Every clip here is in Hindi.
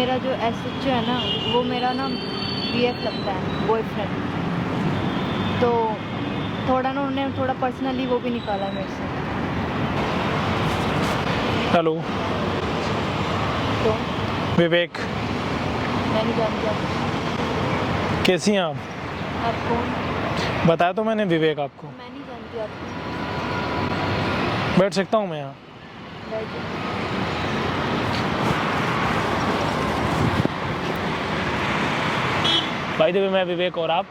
मेरा जो एसएचओ है ना, वो मेरा ना बीएफ लगता है, बॉयफ्रेंड। तो थोड़ा ना उन्होंने थोड़ा पर्सनली वो भी निकाला मेरे से। हेलो तो विवेक, मैं नहीं जानती आपको। कैसी हैं आप कौन? बताया तो मैंने विवेक आपको। मैं नहीं जानती आपको। बैठ सकता हूँ मैं यहाँ? बैठिए। भाई देखो, मैं विवेक और आप?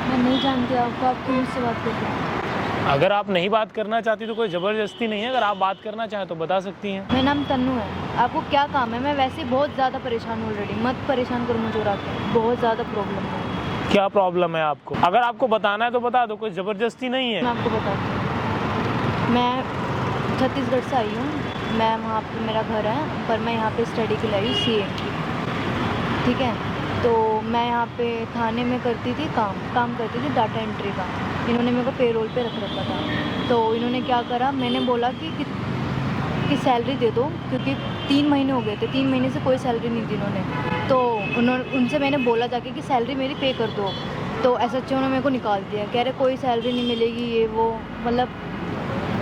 मैं नहीं जानती आपको, आप क्यों मुझसे बात कर रहे हैं? अगर आप नहीं बात करना चाहती तो कोई ज़बरदस्ती नहीं है, अगर आप बात करना चाहें तो बता सकती हैं। मेरा नाम तन्नू है। आपको क्या काम है? मैं वैसे ही बहुत ज़्यादा परेशान हूँ ऑलरेडी। मत परेशान करो मुझे और आके, बहुत ज़्यादा प्रॉब्लम है। क्या प्रॉब्लम है आपको? अगर आपको बताना है तो बता दो, कोई ज़बरदस्ती नहीं है। मैं आपको बताती हूँ, मैं छत्तीसगढ़ से आई हूँ। मैं वहाँ पे मेरा घर है, पर मैं यहाँ पे स्टडी के लिए आई हूँ, सीए की। ठीक है, तो मैं यहाँ पे थाने में करती थी काम करती थी डाटा एंट्री का। इन्होंने मेरे को पेरोल पे रख रखा था। तो इन्होंने क्या करा, मैंने बोला कि सैलरी दे दो, क्योंकि 3 महीने हो गए थे, 3 महीने से कोई सैलरी नहीं दी इन्होंने। तो उनसे मैंने बोला जाके कि सैलरी मेरी पे कर दो। तो एसएचओ ने मेरे को निकाल दिया, कह रहे कोई सैलरी नहीं मिलेगी, ये वो। मतलब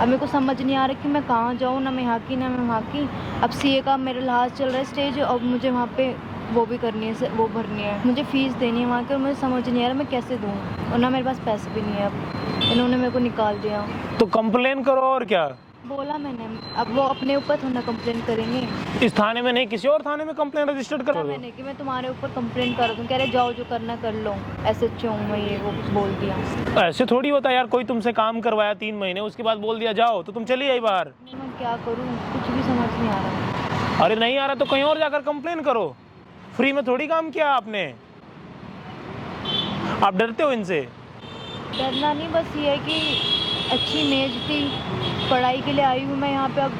अब मेरे को समझ नहीं आ रहा कि मैं कहाँ जाऊँ, ना मैं यहाँ की ना मैं वहाँ की। अब सीए का मेरा लास्ट चल रहा है स्टेज, और मुझे वहाँ पे वो भी करनी है, वो भरनी है, मुझे फ़ीस देनी है वहाँ की, और मुझे समझ नहीं आ रहा मैं कैसे दूँ, और ना मेरे पास पैसे भी नहीं है। अब इन्होंने मेरे को निकाल दिया। तो कंप्लेन करो, और क्या। बोला मैंने, अब वो अपने ऊपर थोड़ा कंप्लेन करेंगे। इस थाने में नहीं, किसी और थाने में कंप्लेन रजिस्टर्ड करो। मैंने कि मैं तुम्हारे ऊपर कंप्लेन कर दूँ, कह रहे जाओ जो करना कर लो, एसएचओ हूँ मैं, ये वो बोल दिया। ऐसे थोड़ी होता यार, कोई तुमसे काम करवाया 3 महीने, उसके बाद बोल दिया जाओ, तो तुम चली आई बाहर। मैं क्या करूँ, कुछ भी समझ नहीं आ रहा। अरे नहीं आ रहा तो कहीं और जाकर कंप्लेन करो, फ्री में थोड़ी काम किया आपने। आप डरते हो इनसे? डरना नहीं, बस ये है कि अच्छी इमेज थी, पढ़ाई के लिए आई हूँ मैं यहाँ पे। अब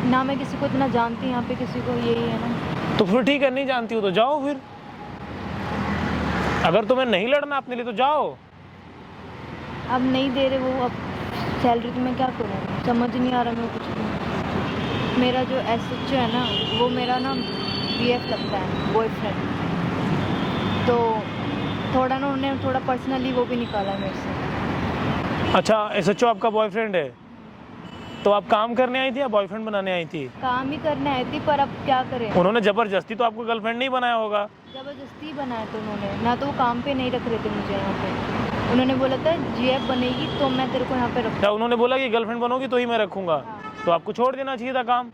ना मैं किसी को इतना जानती यहाँ पे किसी को, यही है ना। तो फिर ठीक है, नहीं जानती हो तो जाओ फिर। अगर तुम्हें नहीं लड़ना अपने लिए तो जाओ। अब नहीं दे रहे वो, अब सैलरी तो मैं क्या करूँ, समझ नहीं आ रहा मेरे कुछ भी। मेरा जो एसएचओ है ना, वो मेरा ना बीएफ लगता है, बॉयफ्रेंड। तो थोड़ा ना उन्होंने थोड़ा पर्सनली वो भी निकाला मेरे से। अच्छा, एसएचओ आपका बॉयफ्रेंड है? तो आप काम करने आई थी या बॉयफ्रेंड बनाने आई थी? काम ही करने आई थी, पर अब क्या करें। उन्होंने जबरदस्ती तो आपको गर्लफ्रेंड नहीं बनाया होगा? जबरदस्ती बनाया था उन्होंने ना, तो वो काम पे नहीं रख रहे थे मुझे यहाँ पे। उन्होंने बोला था जीएफ बनेगी तो मैं तेरे को यहाँ पे रखूँ। क्या उन्होंने बोला कि गर्लफ्रेंड बनोगी तो ही मैं रखूंगा? हाँ। तो आपको छोड़ देना चाहिए था काम।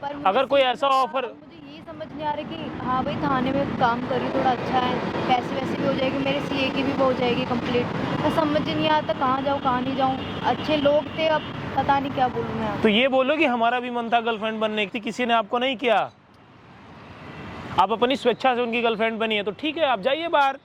पर अगर कोई ऐसा ऑफर, मुझे ये समझ नहीं आ रहा कि हाँ भाई थाने में काम करी, थोड़ा अच्छा है, पैसे वैसे भी हो जाएगी, मेरे सीए की भी हो जाएगी कंप्लीट। तो समझ नहीं आता कहाँ जाऊँ कहाँ नहीं जाऊँ। अच्छे लोग थे, अब पता नहीं क्या बोलूँ मैं। तो ये बोलो कि हमारा भी मन था गर्लफ्रेंड बनने की, किसी ने आपको नहीं किया, आप अपनी स्वेच्छा से उनकी गर्लफ्रेंड बनी है, तो ठीक है, आप जाइए बाहर।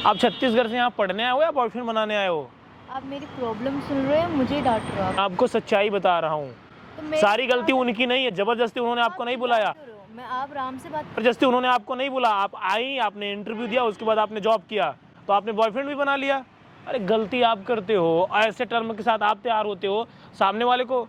आप छत्तीसगढ़ से यहाँ पढ़ने आए हो या बॉयफ्रेंड बनाने आए हो? आप मेरी प्रॉब्लम सुन रहे हो, मुझे डांट रहे हो आप। आपको सच्चाई बता रहा हूँ, तो सारी गलती उनकी नहीं है, जबरदस्ती उन्होंने आपको नहीं बुलाया। मैं आप आराम से बात। जबरदस्ती उन्होंने आपको नहीं बुला, आप आई, आपने इंटरव्यू दिया, उसके बाद आपने जॉब किया, तो आपने बॉयफ्रेंड भी बना लिया। अरे गलती आप करते हो, ऐसे टर्म के साथ आप तैयार होते हो, सामने वाले को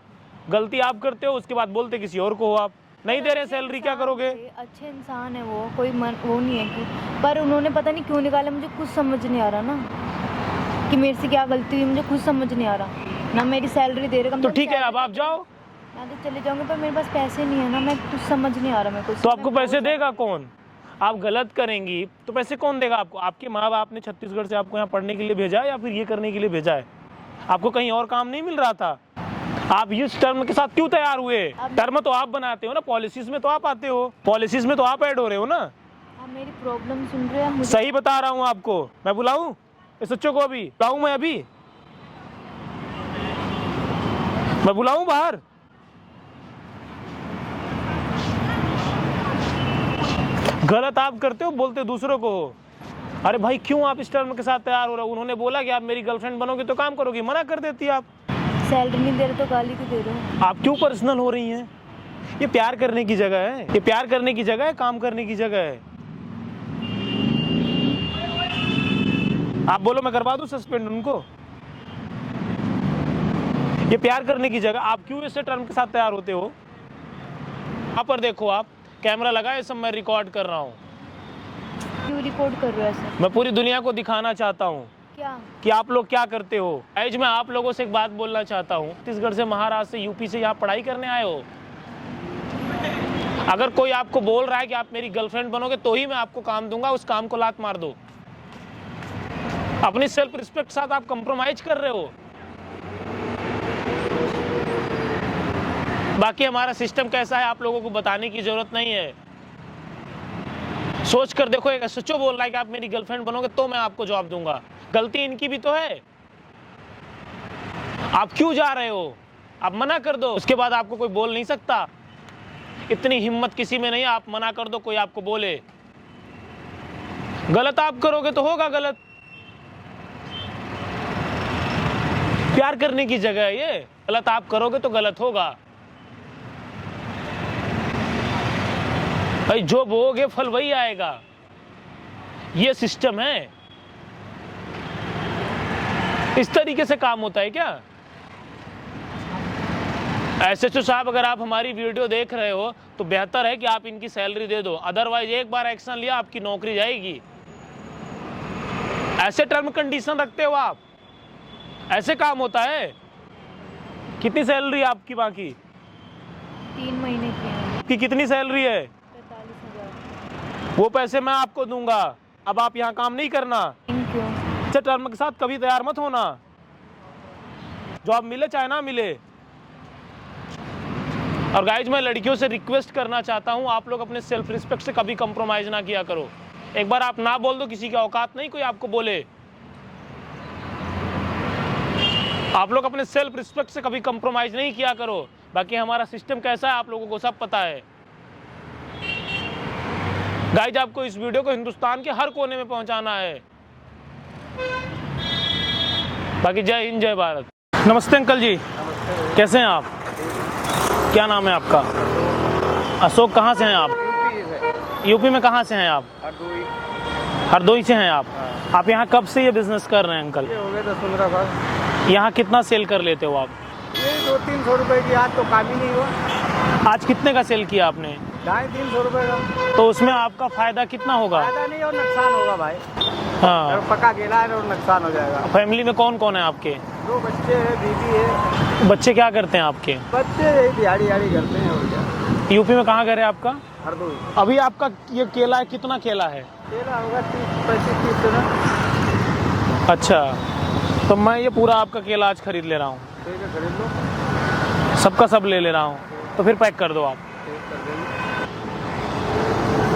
गलती आप करते हो, उसके बाद बोलते किसी और को हो। आप नहीं दे रहे सैलरी, क्या करोगे? अच्छे इंसान है वो, कोई वो नहीं है कि, पर उन्होंने पता नहीं क्यों निकाला, मुझे कुछ समझ नहीं आ रहा ना कि मेरे से क्या गलती हुई, मुझे कुछ समझ नहीं आ रहा ना। मेरी सैलरी दे रहे, तो ठीक है, अब आप जाओ। मैं तो चले जाऊंगी, पर मेरे पास पैसे नहीं है ना, मैं कुछ समझ नहीं आ रहा मेरे को। तो आपको पैसे देगा कौन? आप गलत करेंगी तो पैसे कौन देगा आपको? आपके माँ बाप ने छत्तीसगढ़ से आपको यहाँ पढ़ने के लिए भेजा है या फिर ये करने के लिए भेजा है? आपको कहीं और काम नहीं मिल रहा था? आप इस टर्म के साथ क्यों तैयार हुए? टर्म तो आप बनाते हो ना, पॉलिसीज में तो आप आते हो, पॉलिसीज में तो आप ऐड हो रहे हो ना। आप मेरी प्रॉब्लम सुन रहे हैं? सही बता रहा हूँ आपको। मैं बुलाऊं इस बच्चों को? अभी बुलाऊं मैं? अभी मैं बुलाऊं बाहर? गलत आप करते हो, बोलते दूसरों को हो। अरे भाई क्यों आप इस टर्म के साथ तैयार हो रहे हो? उन्होंने बोला कि आप मेरी गर्लफ्रेंड बनोगे तो काम करोगी, मना कर देती आप। सैलरी नहीं दे रहे तो गाली क्यों दे रहे हो? आप क्यों पर्सनल हो रही हैं? ये प्यार करने की जगह है, ये प्यार करने की जगह है, काम करने की जगह है। आप बोलो मैं करवा दूं सस्पेंड उनको? ये प्यार करने की जगह, आप क्यों इससे टर्म के साथ तैयार होते हो? यहाँ पर देखो, आप कैमरा लगाए, सब मैं रिकॉर्ड कर रहा हूँ। क्यों रिकॉर्ड कर रहे हो ऐसे? मैं पूरी दुनिया को दिखाना चाहता हूँ क्या? कि आप लोग क्या करते हो। आज मैं आप लोगों से एक बात बोलना चाहता हूँ, छत्तीसगढ़ से, महाराष्ट्र से, यूपी से यहाँ पढ़ाई करने आए हो। अगर कोई आपको बोल रहा है कि आप मेरी गर्लफ्रेंड बनोगे तो ही मैं आपको काम दूंगा, उस काम को लात मार दो। अपनी सेल्फ रिस्पेक्ट के साथ आप कंप्रोमाइज कर रहे हो। बाकी हमारा सिस्टम कैसा है आप लोगों को बताने की जरूरत नहीं है। सोच कर देखो, एक सच्चो बोल रहा है कि आप मेरी गर्लफ्रेंड बनोगे तो मैं आपको जॉब दूंगा। गलती इनकी भी तो है। आप क्यों जा रहे हो? आप मना कर दो, उसके बाद आपको कोई बोल नहीं सकता। इतनी हिम्मत किसी में नहीं है, आप मना कर दो, कोई आपको बोले। गलत आप करोगे तो होगा गलत। प्यार करने की जगह है ये। गलत आप करोगे तो गलत होगा भाई। जो बोओगे फल वही आएगा, ये सिस्टम है। इस तरीके से काम होता है क्या? एसएचओ साहब, अगर आप हमारी वीडियो देख रहे हो तो बेहतर है कि आप इनकी सैलरी दे दो, अदरवाइज एक बार एक्शन लिया आपकी नौकरी जाएगी। ऐसे टर्म कंडीशन रखते हो आप? ऐसे काम होता है? कितनी सैलरी आपकी बाकी? 3 महीने की है। कि कितनी सैलरी है? 43,000। वो पैसे मैं आपको दूंगा। अब आप यहाँ काम नहीं करना। Thank you. अच्छे टर्म के साथ कभी तैयार मत होना। जॉब मिले चाहे ना मिले। और गाइज, मैं लड़कियों से रिक्वेस्ट करना चाहता हूं, आप लोग अपने सेल्फ रिस्पेक्ट से कभी कंप्रोमाइज ना किया करो। एक बार आप ना बोल दो, किसी की औकात नहीं कोई आपको बोले। आप लोग अपने सेल्फ रिस्पेक्ट से कभी कंप्रोमाइज नहीं किया करो। बाकी हमारा सिस्टम कैसा है आप लोगों को सब पता है। गाइज, आपको इस वीडियो को हिंदुस्तान के हर कोने में पहुंचाना है। बाकी जय हिंद, जय भारत। नमस्ते अंकल जी। नमस्ते। कैसे हैं आप? क्या नाम है आपका? अशोक। कहाँ से हैं आप? यूपी में कहाँ से हैं आप? हरदोई। हरदोई से हैं आप? हाँ। आप यहाँ कब से ये बिजनेस कर रहे हैं अंकल? ये हो गए 10-15 साल। यहाँ कितना सेल कर लेते हो आप? ये 200-300 रुपए की, आज तो काम ही नहीं हुआ। आज कितने का सेल किया आपने? 250-300 रुपए का। तो उसमें आपका फायदा कितना होगा? फायदा नहीं और नुकसान होगा भाई। हाँ। अगर पका केला है और नुकसान हो जाएगा। फैमिली में कौन कौन है आपके? 2 बच्चे हैं, बीवी है। बच्चे क्या करते हैं आपके? बच्चे यही दिहाड़ी करते हैं और क्या। यूपी में कहाँ घर है आपका? हरदोई। अभी आपका ये केला है, कितना केला है? केला होगा 30-35 रुपये। अच्छा, तो मैं ये पूरा आपका केला आज खरीद ले रहा हूँ। ठीक है, खरीद लो। सबका सब ले रहा हूँ, तो फिर पैक कर दो आप। ठीक कर देंगे।